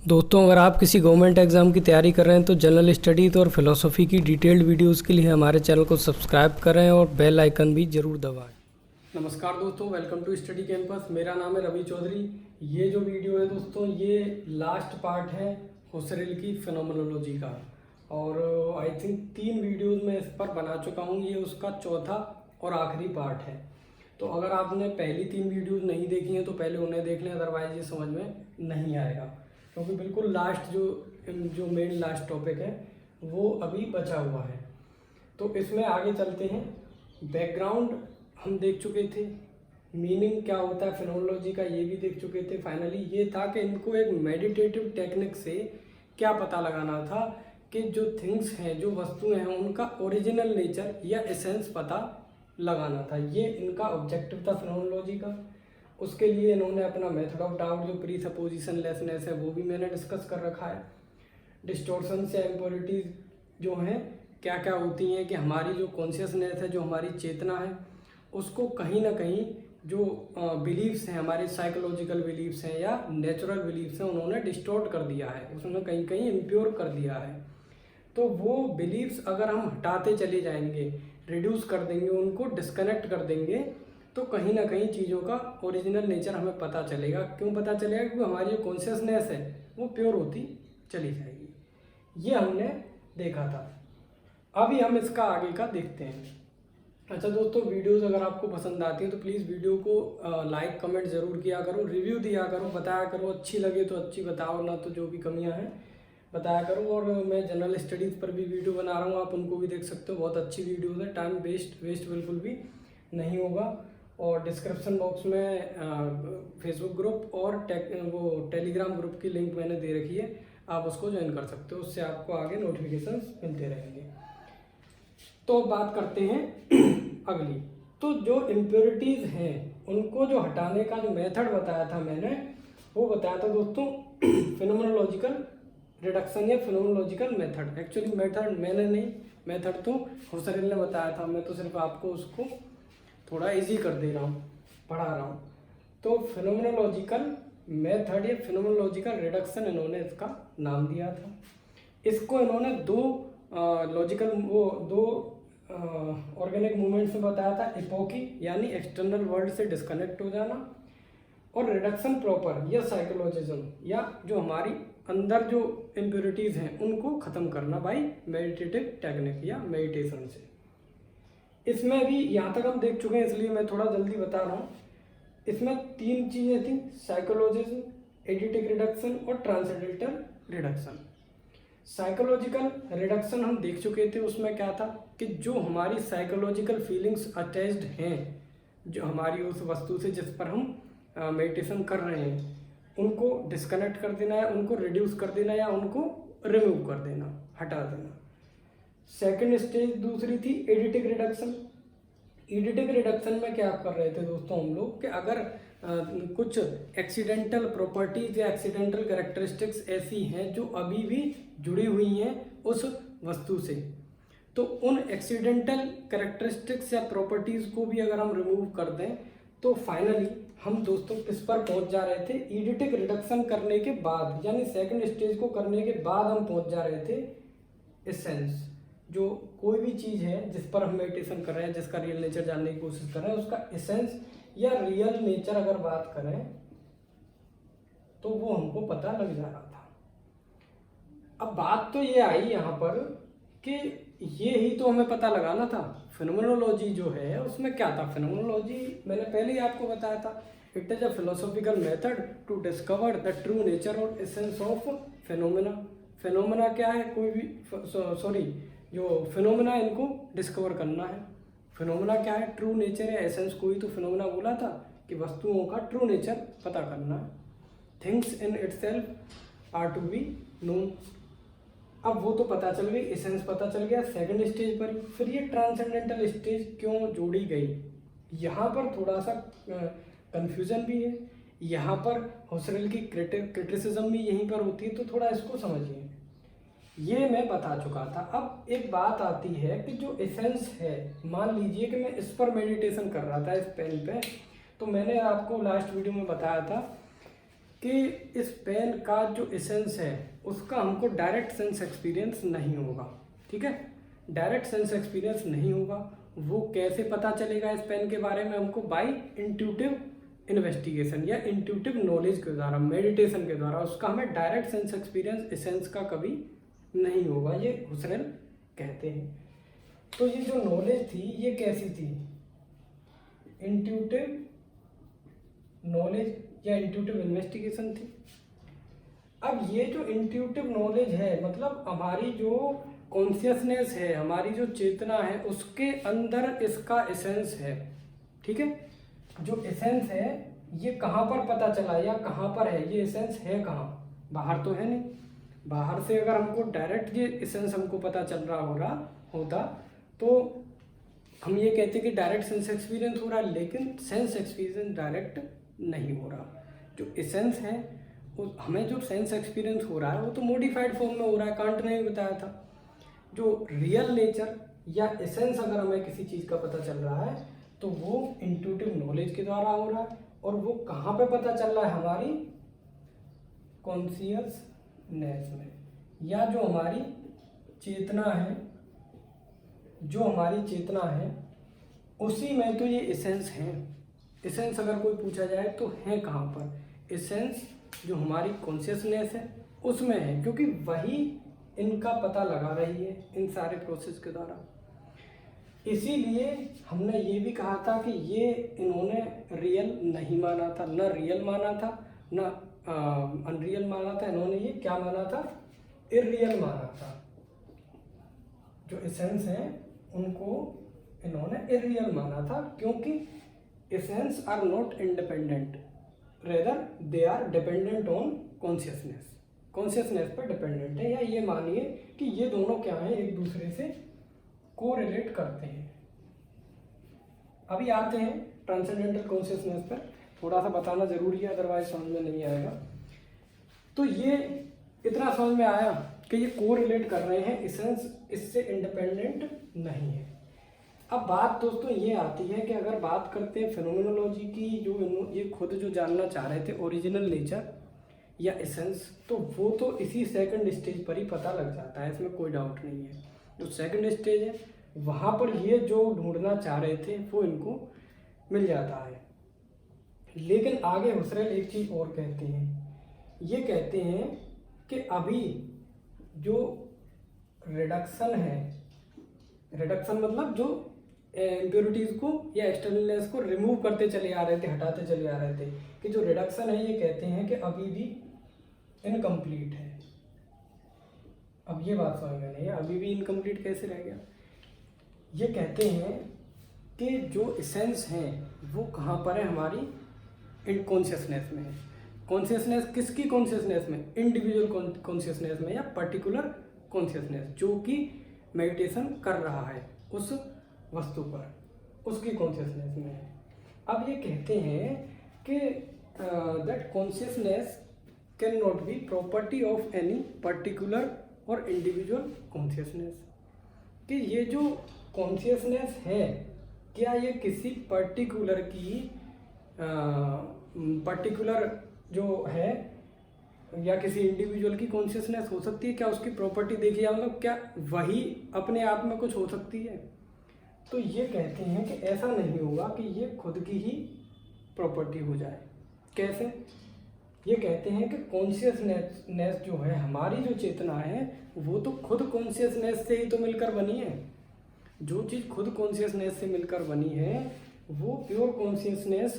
दोस्तों, अगर आप किसी गवर्नमेंट एग्ज़ाम की तैयारी कर रहे हैं तो जनरल स्टडीज़ और फिलोसफी की डिटेल्ड वीडियोस के लिए हमारे चैनल को सब्सक्राइब करें और बेल आइकन भी ज़रूर दबाएं। नमस्कार दोस्तों, वेलकम टू स्टडी कैंपस। मेरा नाम है रवि चौधरी। ये जो वीडियो है दोस्तों, ये लास्ट पार्ट है हुसरेल की फिनोमेनोलॉजी का, और आई थिंक 3 वीडियोज़ मैं इस पर बना चुका हूँ। ये उसका चौथा और आखिरी पार्ट है। तो अगर आपने पहली 3 वीडियोज़ नहीं देखी हैं तो पहले उन्हें देख लें, अदरवाइज ये समझ में नहीं आएगा, क्योंकि बिल्कुल लास्ट जो मेन लास्ट टॉपिक है वो अभी बचा हुआ है। तो इसमें आगे चलते हैं। बैकग्राउंड हम देख चुके थे, मीनिंग क्या होता है फिनोमेनोलॉजी का ये भी देख चुके थे। फाइनली ये था कि इनको एक मेडिटेटिव टेक्निक से क्या पता लगाना था कि जो थिंग्स हैं, जो वस्तुएं हैं, उनका ओरिजिनल नेचर या एसेंस पता लगाना था। ये इनका ऑब्जेक्टिव था फिनोमेनोलॉजी का। उसके लिए इन्होंने अपना मेथड ऑफ डाउट, जो प्री सपोजिशन लेसनेस है, वो भी मैंने डिस्कस कर रखा है। डिस्टोर्शंस या इम्प्योरिटीज जो हैं क्या क्या होती हैं कि हमारी जो कॉन्शियसनेस है, जो हमारी चेतना है, उसको कहीं ना कहीं जो बिलीव्स हैं, हमारे साइकोलॉजिकल बिलीव्स हैं या नेचुरल बिलीव्स हैं, उन्होंने डिस्टोर्ट कर दिया है, उसने कहीं कहीं इम्प्योर कर दिया है। तो वो बिलीव्स अगर हम हटाते चले जाएंगे, रिड्यूस कर देंगे, उनको डिस्कनेक्ट कर देंगे, तो कहीं ना कहीं चीज़ों का ओरिजिनल नेचर हमें पता चलेगा। क्यों पता चलेगा? क्योंकि हमारी जो कॉन्शियसनेस है वो प्योर होती चली जाएगी। ये हमने देखा था। अभी हम इसका आगे का देखते हैं। अच्छा दोस्तों, वीडियोस अगर आपको पसंद आती हैं तो प्लीज़ वीडियो को लाइक कमेंट ज़रूर किया करो, रिव्यू दिया करो, बताया करो। अच्छी लगे तो अच्छी बताओ, ना तो जो भी कमियां हैं बताया करो। और मैं जनरल स्टडीज़ पर भी वीडियो बना रहा हूँ, आप उनको भी देख सकते हो। बहुत अच्छी वीडियोज़ है, टाइम वेस्ट बिल्कुल भी नहीं होगा। और डिस्क्रिप्शन बॉक्स में फेसबुक ग्रुप और वो टेलीग्राम ग्रुप की लिंक मैंने दे रखी है, आप उसको ज्वाइन कर सकते हो। उससे आपको आगे नोटिफिकेशंस मिलते रहेंगे। तो बात करते हैं अगली। तो जो इम्प्योरिटीज़ हैं उनको जो हटाने का जो मेथड बताया था मैंने, वो बताया था दोस्तों फिनोमेनोलॉजिकल रिडक्शन या फिनोमेनोलॉजिकल मेथड। एक्चुअली मेथड मैंने नहीं, मेथड तो हुसरेल ने बताया था, मैं तो सिर्फ आपको उसको थोड़ा इजी कर दे रहा हूँ, पढ़ा रहा हूँ। तो फिनोमेनोलॉजिकल मेथड या फिनोमेनोलॉजिकल रिडक्शन इन्होंने इसका नाम दिया था। इसको इन्होंने दो ऑर्गेनिक मूवमेंट्स में बताया था। इपोकी यानी एक्सटर्नल वर्ल्ड से डिस्कनेक्ट हो जाना, और रिडक्शन प्रॉपर या साइकोलॉजिज्म या जो हमारी अंदर जो इम्प्योरिटीज़ हैं उनको ख़त्म करना बाई मेडिटेटिव टेक्निक या मेडिटेशन से। इसमें भी यहाँ तक हम देख चुके हैं, इसलिए मैं थोड़ा जल्दी बता रहा हूँ। इसमें 3 चीज़ें थी: साइकोलॉजिज्म, एडिटिक रिडक्शन और ट्रांसेंडेंटल रिडक्शन। साइकोलॉजिकल रिडक्शन हम देख चुके थे। उसमें क्या था कि जो हमारी साइकोलॉजिकल फीलिंग्स अटैच्ड हैं, जो हमारी उस वस्तु से जिस पर हम मेडिटेशन कर रहे हैं, उनको डिस्कनेक्ट कर देना, या उनको रिड्यूस कर देना, या उनको रिमूव कर देना, हटा देना। सेकंड स्टेज दूसरी थी एडिटिक रिडक्शन। एडिटिक रिडक्शन में क्या कर रहे थे दोस्तों हम लोग कि अगर कुछ एक्सीडेंटल प्रॉपर्टीज या एक्सीडेंटल कैरेक्टरिस्टिक्स ऐसी हैं जो अभी भी जुड़ी हुई हैं उस वस्तु से, तो उन एक्सीडेंटल कैरेक्टरिस्टिक्स या प्रॉपर्टीज़ को भी अगर हम रिमूव कर दें तो फाइनली हम दोस्तों किस पर पहुंच जा रहे थे? एडिटिक रिडक्शन करने के बाद, यानी सेकंड स्टेज को करने के बाद हम पहुंच जा रहे थे एसेंस। जो कोई भी चीज़ है जिस पर हम मेडिटेशन कर रहे हैं, जिसका रियल नेचर जानने की कोशिश कर रहे हैं, उसका एसेंस या रियल नेचर अगर बात करें तो वो हमको पता लग जा रहा था। अब बात तो ये आई यहाँ पर कि ये ही तो हमें पता लगाना था। फिनोमेनोलॉजी जो है उसमें क्या था? फिनोमेनोलॉजी मैंने पहले ही आपको बताया था, it is a philosophical method to discover the true nature और एसेंस ऑफ फिनोमेना। फिनोमेना क्या है? कोई भी जो फिनोमेना, इनको डिस्कवर करना है। फिनोमेना क्या है? ट्रू नेचर या एसेंस। कोई तो फिनोमेना बोला था कि वस्तुओं का ट्रू नेचर पता करना है। Things in itself are to be known. अब वो तो पता चल गई, एसेंस पता चल गया सेकंड स्टेज पर। फिर ये ट्रांसेंडेंटल स्टेज क्यों जोड़ी गई, यहाँ पर थोड़ा सा कंफ्यूजन भी है। यहाँ पर हुसरेल की क्रिटिसिज्म भी यहीं पर होती है, तो थोड़ा इसको समझिए। ये मैं बता चुका था। अब एक बात आती है कि जो एसेंस है, मान लीजिए कि मैं इस पर मेडिटेशन कर रहा था, इस पेन पे, तो मैंने आपको लास्ट वीडियो में बताया था कि इस पेन का जो एसेंस है उसका हमको डायरेक्ट सेंस एक्सपीरियंस नहीं होगा। ठीक है, डायरेक्ट सेंस एक्सपीरियंस नहीं होगा। वो कैसे पता चलेगा इस पेन के बारे में हमको? बाय इंट्यूटिव इन्वेस्टिगेशन या इंट्यूटिव नॉलेज के द्वारा, मेडिटेशन के द्वारा। उसका हमें डायरेक्ट सेंस एक्सपीरियंस एसेंस का कभी नहीं होगा, ये हुसरेल कहते हैं। तो ये जो नॉलेज थी ये कैसी थी? इंट्यूटिव नॉलेज या इंट्यूटिव इन्वेस्टिगेशन थी। अब ये जो इंट्यूटिव नॉलेज है मतलब हमारी जो कॉन्शियसनेस है, हमारी जो चेतना है, उसके अंदर इसका एसेंस है। ठीक है, जो एसेंस है ये कहाँ पर पता चला या कहाँ पर है? ये एसेंस है कहाँ? बाहर तो है नहीं। बाहर से अगर हमको डायरेक्ट ये एसेंस हमको पता चल रहा होता तो हम ये कहते कि डायरेक्ट सेंस एक्सपीरियंस हो रहा है, लेकिन सेंस एक्सपीरियंस डायरेक्ट नहीं हो रहा। जो एसेंस है हमें जो सेंस एक्सपीरियंस हो रहा है वो तो मॉडिफाइड फॉर्म में हो रहा है। कांट ने भी बताया था जो रियल नेचर या एसेंस अगर हमें किसी चीज़ का पता चल रहा है तो वो इंट्यूटिव नॉलेज के द्वारा हो रहा है। और वो कहाँ पे पता चल रहा है? हमारी कॉन्शियसनेस में, या जो हमारी चेतना है, जो हमारी चेतना है उसी में तो ये एसेंस है। एसेंस अगर कोई पूछा जाए तो है कहाँ पर? एसेंस जो हमारी कॉन्शियसनेस है उसमें है, क्योंकि वही इनका पता लगा रही है इन सारे प्रोसेस के द्वारा। इसीलिए हमने ये भी कहा था कि ये इन्होंने रियल नहीं माना था, न रियल माना था न अनरियल माना था। इन्होंने ये क्या माना था? इररियल माना था। जो एसेंस है उनको इन्होंने इररियल माना था, क्योंकि essence are not independent, rather they are dependent on consciousness. Consciousness पर डिपेंडेंट है, या ये मानिए कि ये दोनों क्या हैं, एक दूसरे से कोरिलेट करते हैं। अभी आते हैं ट्रांसेंडेंटल कॉन्शियसनेस पर, थोड़ा सा बताना जरूरी है अदरवाइज समझ में नहीं आएगा। तो ये इतना समझ में आया कि ये कोरिलेट कर रहे हैं, एसेंस इससे इंडिपेंडेंट नहीं है। अब बात दोस्तों ये आती है कि अगर बात करते हैं फिनोमिनोलॉजी की, जो ये खुद जो जानना चाह रहे थे ओरिजिनल नेचर या एसेंस, तो वो तो इसी सेकंड स्टेज पर ही पता लग जाता है, इसमें कोई डाउट नहीं है। जो सेकंड स्टेज है वहाँ पर ये जो ढूंढना चाह रहे थे वो इनको मिल जाता है। लेकिन आगे हुसरेल एक चीज़ और कहते हैं, ये कहते हैं कि अभी जो रिडक्शन है, रिडक्शन मतलब जो इम्प्योरिटीज़ को या एक्सटर्नलनेस को रिमूव करते चले आ रहे थे, हटाते चले आ रहे थे, कि जो रिडक्शन है ये कहते हैं कि अभी भी इनकम्प्लीट है। अब ये बात समझ में नहीं है, अभी भी इनकम्प्लीट कैसे रह गया? ये कहते हैं कि जो एसेंस है वो कहाँ पर है? हमारी इन कॉन्शियसनेस में है। कॉन्शियसनेस किसकी कॉन्शियसनेस में? इंडिविजुअल कॉन्शियसनेस में या पर्टिकुलर कॉन्शियसनेस, जो कि मेडिटेशन कर रहा है उस वस्तु पर, उसकी कॉन्शियसनेस में है। अब ये कहते हैं कि that consciousness can not be property of any particular और इंडिविजुअल कॉन्शियसनेस, कि ये जो कॉन्शियसनेस है क्या ये किसी पर्टिकुलर की पर्टिकुलर जो है या किसी इंडिविजुअल की कॉन्शियसनेस हो सकती है? क्या उसकी प्रॉपर्टी देखी जाए, मतलब क्या वही अपने आप में कुछ हो सकती है? तो ये कहते हैं कि ऐसा नहीं होगा कि ये खुद की ही प्रॉपर्टी हो जाए। कैसे? ये कहते हैं कि कॉन्शियसनेस जो है, हमारी जो चेतना है, वो तो खुद कॉन्शियसनेस से ही तो मिलकर बनी है। जो चीज़ खुद कॉन्शियसनेस से मिलकर बनी है वो प्योर कॉन्शियसनेस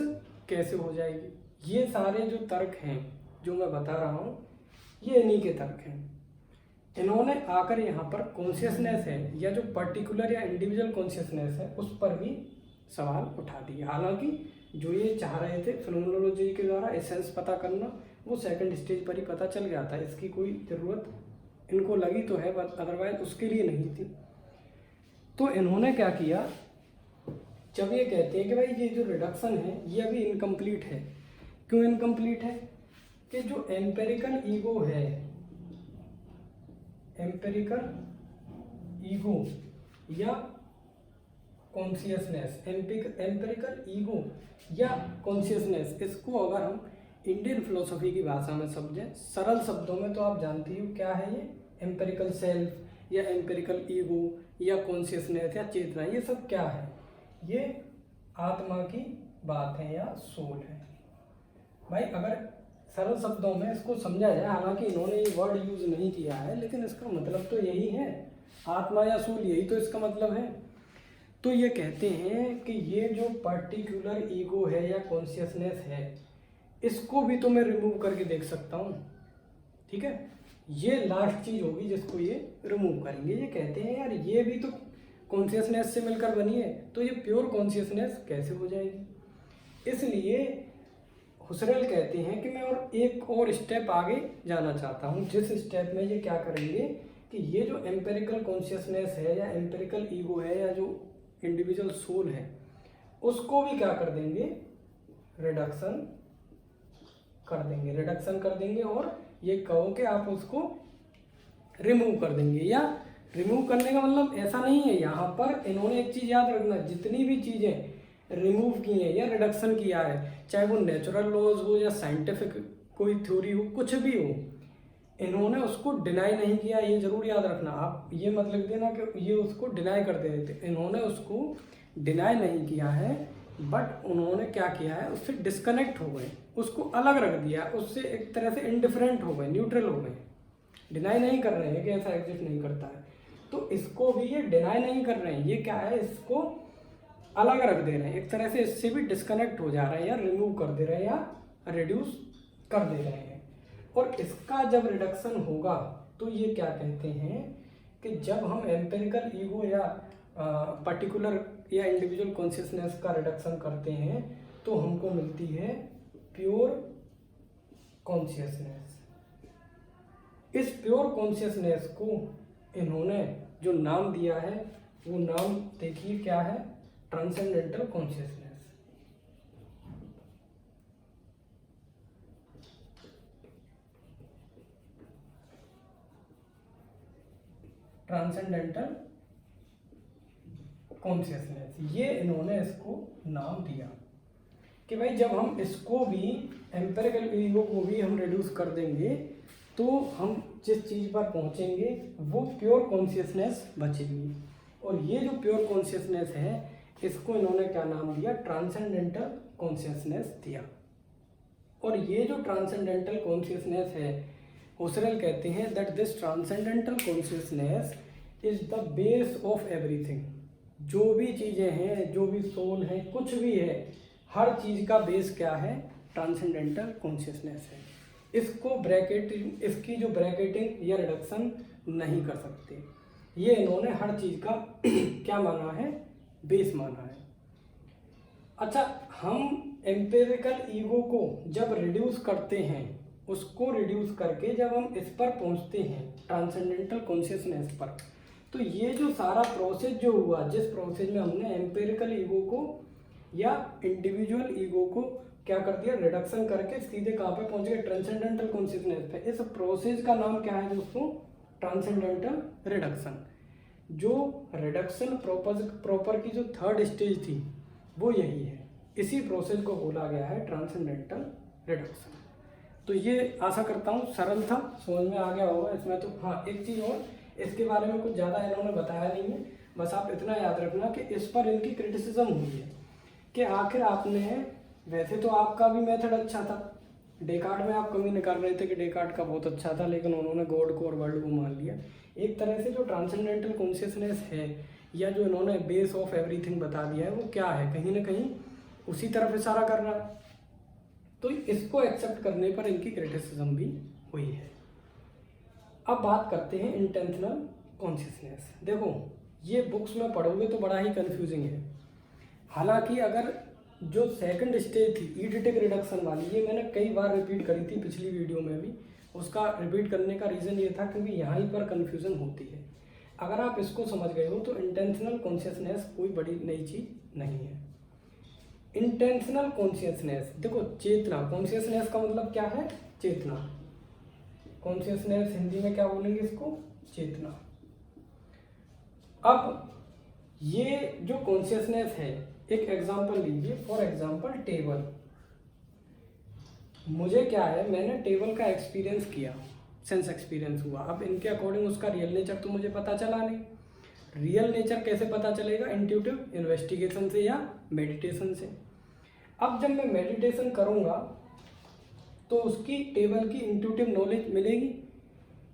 कैसे हो जाएगी? ये सारे जो तर्क हैं जो मैं बता रहा हूँ ये इन्हीं के तर्क हैं। इन्होंने आकर यहाँ पर कॉन्शियसनेस है या जो पर्टिकुलर या इंडिविजुअल कॉन्शियसनेस है उस पर भी सवाल उठा दिए। हालांकि जो ये चाह रहे थे फिनोमिनोलॉजी के द्वारा एसेंस पता करना, वो सेकंड स्टेज पर ही पता चल गया था। इसकी कोई ज़रूरत इनको लगी तो है, बट अदरवाइज उसके लिए नहीं थी। तो इन्होंने क्या किया, जब ये कहते हैं कि भाई ये जो रिडक्शन है ये अभी इनकम्प्लीट है। क्यों इनकम्प्लीट है? कि जो एम्पेरिकल ईगो है, एम्पेरिकल ईगो या कॉन्शियसनेस, एम्पेरिकल ईगो या कॉन्शियसनेस, इसको अगर हम इंडियन फिलोसफी की भाषा में समझें, सरल शब्दों में तो आप जानती हो क्या है ये, एम्पेरिकल सेल्फ या एम्पेरिकल ईगो या कॉन्शियसनेस या चेतना, ये सब क्या है, ये आत्मा की बात है या सोल है। भाई अगर सरल शब्दों में इसको समझा जाए, हालांकि इन्होंने ये वर्ड यूज नहीं किया है लेकिन इसका मतलब तो यही है, आत्मा या सोल, यही तो इसका मतलब है। तो ये कहते हैं कि ये जो पर्टिकुलर ईगो है या कॉन्शियसनेस है, इसको भी तो मैं रिमूव करके देख सकता हूँ, ठीक है। ये लास्ट चीज होगी जिसको ये रिमूव करेंगे। ये कहते हैं यार ये भी तो कॉन्शियसनेस से मिलकर बनी है, तो ये प्योर कॉन्शियसनेस कैसे हो जाएगी। इसलिए हुसरेल कहते हैं कि मैं और एक और स्टेप आगे जाना चाहता हूँ, जिस स्टेप में ये क्या करेंगे कि ये जो एम्पेरिकल कॉन्शियसनेस है या एम्पेरिकल ईगो है या जो इंडिविजुअल सोल है, उसको भी क्या कर देंगे, रिडक्शन कर देंगे और ये कहो कि आप उसको रिमूव कर देंगे। या रिमूव करने का मतलब ऐसा नहीं है, यहाँ पर इन्होंने एक चीज़ याद रखना, जितनी भी चीज़ें रिमूव की हैं या रिडक्शन किया है, चाहे वो नेचुरल लॉज हो या साइंटिफिक कोई थ्योरी हो, कुछ भी हो, इन्होंने उसको डिनाई नहीं किया। ये जरूर याद रखना, आप ये मत लिख देना कि ये उसको डिनाई कर दे थे, इन्होंने उसको डिनाई नहीं किया है, बट उन्होंने क्या किया है, उससे डिस्कनेक्ट हो गए, उसको अलग रख दिया, उससे एक तरह से इंडिफरेंट हो गए, न्यूट्रल हो गए। डिनाई नहीं कर रहे हैं कि ऐसा एग्जिस्ट नहीं करता है, तो इसको भी ये डिनाई नहीं कर रहे हैं, ये क्या है, इसको अलग रख दे रहे हैं, एक तरह से इससे भी डिस्कनेक्ट हो जा रहे हैं या रिमूव कर दे रहे हैं या रिड्यूस कर दे रहे हैं। और इसका जब रिडक्शन होगा तो ये क्या कहते हैं कि जब हम एम्पेरिकल ईगो या पर्टिकुलर या इंडिविजुअल कॉन्शियसनेस का रिडक्शन करते हैं तो हमको मिलती है प्योर कॉन्शियसनेस। इस प्योर कॉन्शियसनेस को इन्होंने जो नाम दिया है वो नाम देखिए क्या है, ट्रांसेंडेंटल कॉन्शियसनेस। ट्रांसेंडेंटल कॉन्शियसनेस, ये इन्होंने इसको नाम दिया कि भाई जब हम इसको भी एम्पेरिकल ईगो को भी हम रिड्यूस कर देंगे तो हम जिस चीज़ पर पहुंचेंगे वो प्योर कॉन्शियसनेस बचेगी। और ये जो प्योर कॉन्शियसनेस है इसको इन्होंने क्या नाम दिया, ट्रांसेंडेंटल कॉन्शियसनेस दिया। और ये जो ट्रांसेंडेंटल कॉन्शियसनेस है, हुसरेल कहते हैं that this transcendental consciousness is the base of everything. जो भी चीज़ें हैं, जो भी सोल है, कुछ भी है, हर चीज़ का बेस क्या है, ट्रांसेंडेंटल कॉन्शियसनेस है। इसको इसकी जो ब्रैकेटिंग या रिडक्शन नहीं कर सकते। ये इन्होंने हर चीज़ का क्या माना है, बेस माना है। अच्छा, हम एम्पेरिकल ईगो को जब रिड्यूस करते हैं, उसको रिड्यूस करके जब हम इस पर पहुंचते हैं ट्रांसेंडेंटल कॉन्शियसनेस पर, तो ये जो सारा प्रोसेस जो हुआ, जिस प्रोसेस में हमने एम्पेरिकल ईगो को या इंडिविजुअल ईगो को क्या कर दिया, रिडक्शन करके सीधे कहाँ पे पहुंच गए, ट्रांसेंडेंटल कॉन्शियसनेस पे। इस प्रोसेस का नाम क्या है दोस्तों, ट्रांसेंडेंटल रिडक्शन। जो रिडक्शन प्रॉपर की जो थर्ड स्टेज थी वो यही है, इसी प्रोसेस को बोला गया है ट्रांसेंडेंटल रिडक्शन। तो ये आशा करता हूँ सरल था, समझ में आ गया होगा। इसमें तो हाँ एक चीज़ और, इसके बारे में कुछ ज़्यादा इन्होंने बताया नहीं है, बस आप इतना याद रखना कि इस पर इनकी क्रिटिसिज्म हुई है कि आखिर आपने, वैसे तो आपका भी मेथड अच्छा था, डेकार्ट में आप कमी निकाल रहे थे कि डेकार्ट का बहुत अच्छा था, लेकिन उन्होंने गॉड को और वर्ल्ड को मान लिया। एक तरह से जो ट्रांसेंडेंटल कॉन्शियसनेस है या जो इन्होंने बेस ऑफ एवरीथिंग बता दिया है वो क्या है, कहीं ना कहीं उसी तरफ इशारा कर रहा है। तो इसको एक्सेप्ट करने पर इनकी क्रिटिसिज्म भी हुई है। अब बात करते हैं इंटेंशनल कॉन्शियसनेस। देखो ये बुक्स में पढ़ोगे तो बड़ा ही कंफ्यूजिंग है। हालांकि अगर जो सेकंड स्टेज थी ईडिटिक रिडक्शन वाली, ये मैंने कई बार रिपीट करी थी पिछली वीडियो में भी। उसका रिपीट करने का रीज़न ये था क्योंकि यहाँ पर कन्फ्यूज़न होती है। अगर आप इसको समझ गए हो तो इंटेंशनल कॉन्शियसनेस कोई बड़ी नई चीज़ नहीं है। इंटेंशनल कॉन्शियसनेस, देखो चेतना, कॉन्शियसनेस का मतलब क्या है, चेतना। कॉन्शियसनेस हिंदी में क्या बोलेंगे इसको, चेतना। अब ये जो कॉन्शियसनेस है, एक एग्जांपल लीजिए, फॉर एग्जांपल टेबल। मुझे क्या है, मैंने टेबल का एक्सपीरियंस किया, सेंस एक्सपीरियंस हुआ। अब इनके अकॉर्डिंग उसका रियल नेचर तो मुझे पता चला नहीं। रियल नेचर कैसे पता चलेगा? इंट्यूटिव इन्वेस्टिगेशन से या मेडिटेशन से। अब जब मैं मेडिटेशन करूँगा तो उसकी टेबल की इंट्यूटिव नॉलेज मिलेगी।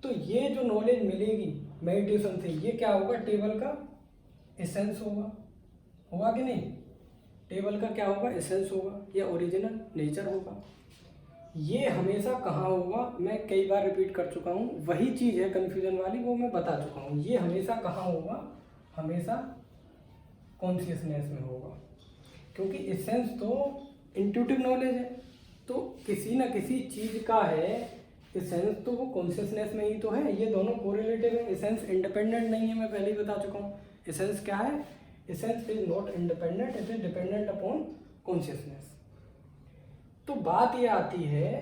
तो ये जो नॉलेज मिलेगी मेडिटेशन से, ये क्या होगा? टेबल का एसेंस होगा कि नहीं? टेबल का क्या होगा? एसेंस होगा या ओरिजिनल नेचर होगा। ये हमेशा कहाँ होगा? मैं कई बार रिपीट कर चुका हूँ, वही चीज़ है कन्फ्यूजन वाली, वो मैं बता चुका हूँ। ये हमेशा कहाँ होगा? हमेशा कॉन्शियसनेस में होगा, क्योंकि एसेंस तो इंट्यूटिव नॉलेज है, तो किसी न किसी चीज़ का है एसेंस, तो वो कॉन्शियसनेस में ही तो है। ये दोनों कोरिलेटिव है, एसेंस इंडिपेंडेंट नहीं है, मैं पहले ही बता चुका हूँ। एसेंस क्या है? Essence is not independent, it is dependent upon consciousness. तो बात ये आती है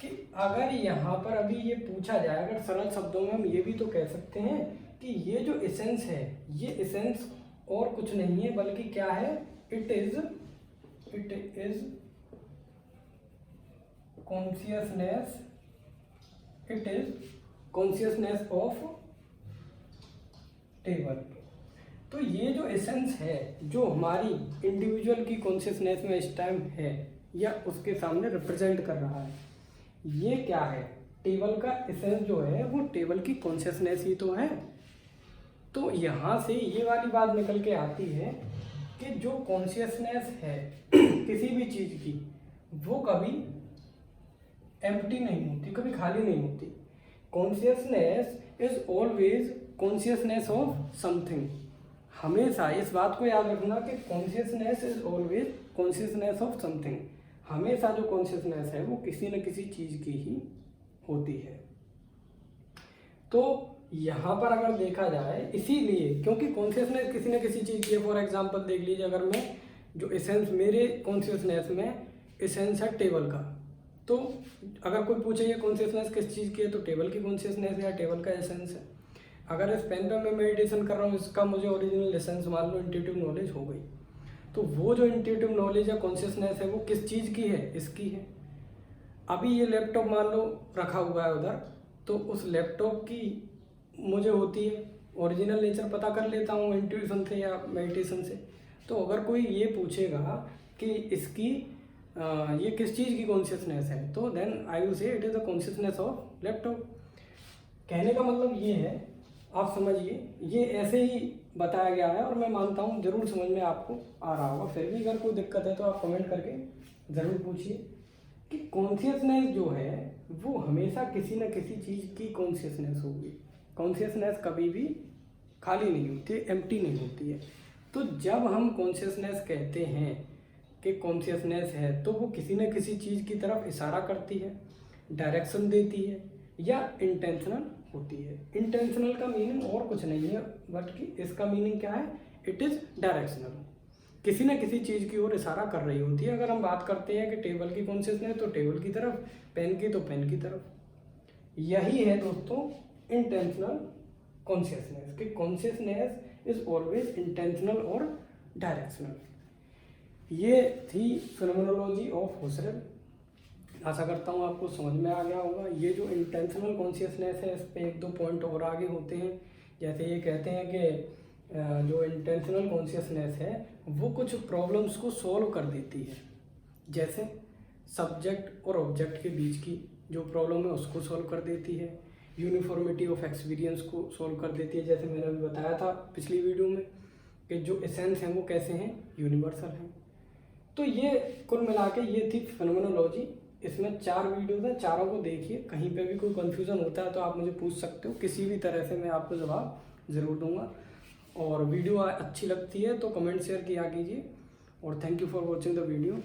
कि अगर यहाँ पर अभी ये पूछा जाए, अगर सरल शब्दों में हम ये भी तो कह सकते हैं कि ये जो एसेंस है, ये एसेंस और कुछ नहीं है बल्कि क्या है? It is consciousness, it is consciousness of table. तो ये जो एसेंस है, जो हमारी इंडिविजुअल की कॉन्शियसनेस में इस टाइम है या उसके सामने रिप्रेजेंट कर रहा है, ये क्या है? टेबल का एसेंस जो है वो टेबल की कॉन्शियसनेस ही तो है। तो यहाँ से ये वाली बात निकल के आती है कि जो कॉन्शियसनेस है किसी भी चीज़ की, वो कभी एम्प्टी नहीं होती, कभी खाली नहीं होती। Consciousness is always consciousness of something. हमेशा इस बात को याद रखना कि consciousness is always consciousness of something. हमेशा जो कॉन्शियसनेस है वो किसी न किसी चीज़ की ही होती है। तो यहाँ पर अगर देखा जाए, इसीलिए क्योंकि कॉन्शियसनेस किसी न किसी चीज़ की है। फॉर एग्जांपल देख लीजिए, अगर मैं जो एसेंस मेरे कॉन्शियसनेस में एसेंस है टेबल का, तो अगर कोई पूछे ये कॉन्शियसनेस किस चीज़ की है, तो टेबल की कॉन्शियसनेस है या टेबल का एसेंस है। अगर इस पेन पे मैं मेडिटेशन कर रहा हूँ, इसका मुझे ओरिजिनल एसेंस मान लो इंट्यूटिव नॉलेज हो गई, तो वो जो इंट्यूटिव नॉलेज या कॉन्शियसनेस है वो किस चीज़ की है? इसकी है। अभी ये लैपटॉप मान लो रखा हुआ है उधर, तो उस लैपटॉप की मुझे होती है, ओरिजिनल नेचर पता कर लेता हूँ इंट्यूशन से या मेडिटेशन से। तो अगर कोई ये पूछेगा कि इसकी ये किस चीज़ की कॉन्शियसनेस है, तो then I will say it is the consciousness of laptop. कहने का मतलब ये है, आप समझिए, ये ऐसे ही बताया गया है और मैं मानता हूँ ज़रूर समझ में आपको आ रहा होगा। फिर भी अगर कोई दिक्कत है तो आप कमेंट करके ज़रूर पूछिए कि कॉन्शियसनेस जो है वो हमेशा किसी न किसी चीज़ की कॉन्शियसनेस होगी। कॉन्शियसनेस कभी भी खाली नहीं होती, एम्प्टी नहीं होती है। तो जब हम कॉन्शियसनेस कहते हैं कि कॉन्शियसनेस है, तो वो किसी न किसी चीज़ की तरफ इशारा करती है, डायरेक्शन देती है या इंटेंशनल होती है। इंटेंशनल का मीनिंग और कुछ नहीं है, बल्कि इसका मीनिंग क्या है? इट इज़ डायरेक्शनल, किसी न किसी चीज़ की ओर इशारा कर रही होती है। अगर हम बात करते हैं कि टेबल की कॉन्शियसनेस, तो टेबल की तरफ, पेन की तो पेन की तरफ। यही है दोस्तों इंटेंशनल कॉन्शियसनेस, कि कॉन्शियसनेस इज ऑलवेज इंटेंशनल और डायरेक्शनल। ये थी फिनोमेनोलॉजी ऑफ हुसरेल। आशा करता हूँ आपको समझ में आ गया होगा। ये जो इंटेंशनल कॉन्शियसनेस है, इस पे एक दो पॉइंट और आगे होते हैं। जैसे ये कहते हैं कि जो इंटेंशनल कॉन्शियसनेस है वो कुछ प्रॉब्लम्स को सॉल्व कर देती है, जैसे सब्जेक्ट और ऑब्जेक्ट के बीच की जो प्रॉब्लम है उसको सॉल्व कर देती है, यूनिफॉर्मिटी ऑफ एक्सपीरियंस को सॉल्व कर देती है। जैसे मैंने अभी बताया था पिछली वीडियो में कि जो एसेंस हैं वो कैसे हैं? यूनिवर्सल हैं। तो ये कुल मिला के ये थी फिनोमेनोलॉजी। इसमें 4 वीडियोज़ हैं, चारों को देखिए। कहीं पे भी कोई कन्फ्यूज़न होता है तो आप मुझे पूछ सकते हो, किसी भी तरह से मैं आपको जवाब ज़रूर दूंगा। और वीडियो अच्छी लगती है तो कमेंट शेयर किया कीजिए। और thank you for watching the video.